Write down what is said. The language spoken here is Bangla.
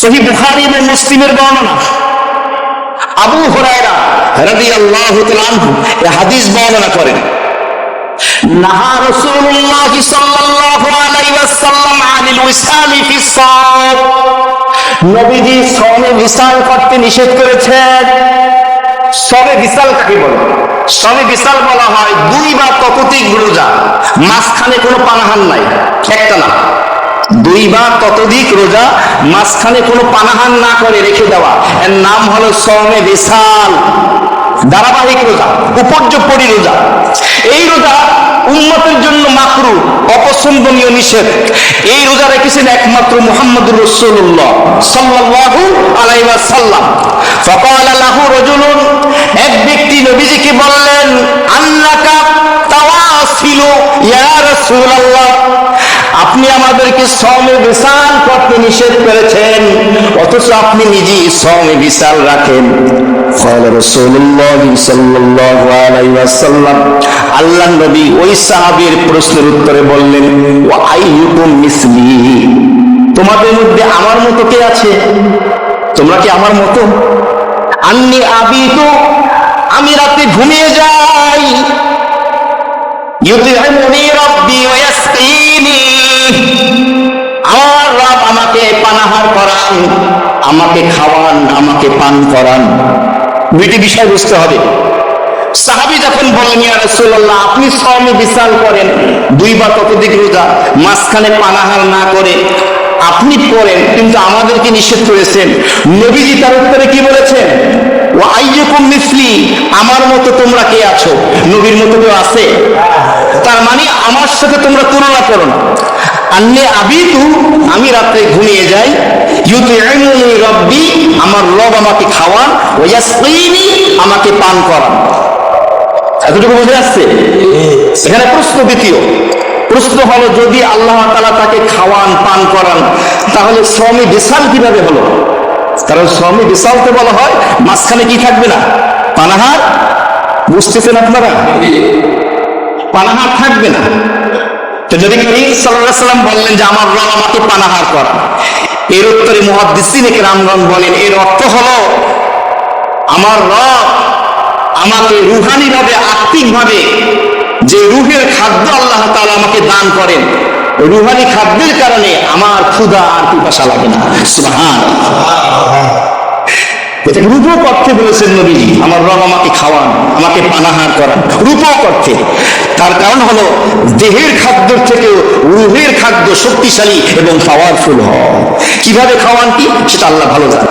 সহিহ বুখারী এবং মুসলিমের বর্ণনা, আবু হুরায়রা রাদিয়াল্লাহু তাআলা আনহু এই হাদিস বর্ণনা করেন, নাহা রাসূলুল্লাহ সাল্লাল্লাহু আলাইহি ওয়াসাল্লাম আনিল উসালি ফিস সাওম, নবীজি সাওমে বিসাল করতে নিষেধ করেছেন। সাওমে বিসাল কাকে বলে? সাওমে বিসাল বলা হয় দুই বা ততোধিক রোজা, মাঝখানে কোনো পানাহার নাই, একটা না, দুই বা ততোধিক রোজা, মাঝখানে কোনো পানাহার না করে রেখে দেওয়া, এর নাম হলো সাওমে বিসাল। ধারাবাহিক রোজা, উপর্যুপরি রোজা, এই রোজা উম্মতের জন্য মাকরুহ, অপছন্দনীয়, নিষেধ। এই রোজা রেখেছেন একমাত্র মুহাম্মদুর রাসূলুল্লাহ সাল্লাল্লাহু আলাইহি ওয়াসাল্লাম। ফাকালা লাহু রাজুলুন, এক ব্যক্তি নবীজিকে বললেন, আন্নাকা তাওয়াসিলু ইয়া রাসূলুল্লাহ, আপনি আমাদেরকে সাওমে বিসাল করতে নিষেধ করেছেন, অথচ আপনি নিজেই সাওমে বিসাল রাখেন। ক্বালা রাসূলুল্লাহ সাল্লাল্লাহু আলাইহি ওয়াসাল্লাম, আল্লাহর নবী ওই সাহাবীর প্রশ্নের উত্তরে বললেন, ওয়া আইয়ুকুম মিসলি, তোমাদের মধ্যে আমার মতো কে আছে? তোমরা কি আমার মতো? আন্নী আবিতু, আমি রাতে ঘুমিয়ে যাই, ইউতি'মুনি রাব্বি ওয়া ইয়াসকিনি, আমার রব আমাকে পানাহার করান, আমাকে খাওয়ান, আমাকে পান করান। দুইটি বিষয় বুঝতে হবে। সাহাবী যখন বললেন, ইয়া রাসূলুল্লাহ, আপনি সাওমে বিসাল করেন, দুই বা ততোধিক রোজা, মাঝখানে পানাহার না করে আপনি করেন, কিন্তু আমাদেরকে নিষেধ করেছেন। নবীজি তার উত্তরে কি বলেছেন? ওয়া আইয়ুকুম মিসলি, আমার মতো তোমরা কে আছো? নবীর মতো কেউ আছে? তার মানে আমার সাথে তোমরা তুলনা করো না। আন্নী আবিতু, আমি রাতে ঘুমিয়ে যাই, ইউতি'মুনি রাব্বি, আমার রব আমাকে খাওয়ান, ওয়া ইয়াসকিনি, আমাকে পান করান। এতটুকু বুঝে আসছে? এখানে প্রশ্ন দ্বিতীয় প্রশ্ন হলো, যদি আল্লাহ তাআলা তাকে খাওয়ান, পান করান, তাহলে সাওমে বিসাল কিভাবে হলো? কারণ সাওমে বিসাল তো বলা হয় মাঝখানে কি থাকবে না? পানাহার। বুঝতেছেন আপনারা? পানাহার থাকবে না। তো নবী করিম সাল্লাল্লাহু আলাইহি ওয়াসাল্লাম বললেন যে আমার রব আমাকে পানাহার করান, এর উত্তরে মুহাদ্দিসিনে কেরামগণ বলেন, এর অর্থ হলো আমার রব আমাকে রুহানি ভাবে, আত্মিক ভাবে যে রুহের খাদ্য আল্লাহ তাআলা আমাকে দান করেন, রুহানি খাদ্যের কারণে আমার ক্ষুধা আর পিপাসা লাগে না। সুবহানাল্লাহ। এটা রূপক অর্থে বলেছেন নবীজি, আমার রব আমাকে খাওয়ান, আমাকে পানাহার করান, রূপক অর্থে। তার কারণ হলো দেহের খাদ্যের থেকেও রুহের খাদ্য শক্তিশালী এবং পাওয়ারফুল হয়। কিভাবে খাওয়ান কি, সেটা আল্লাহ ভালো জানে।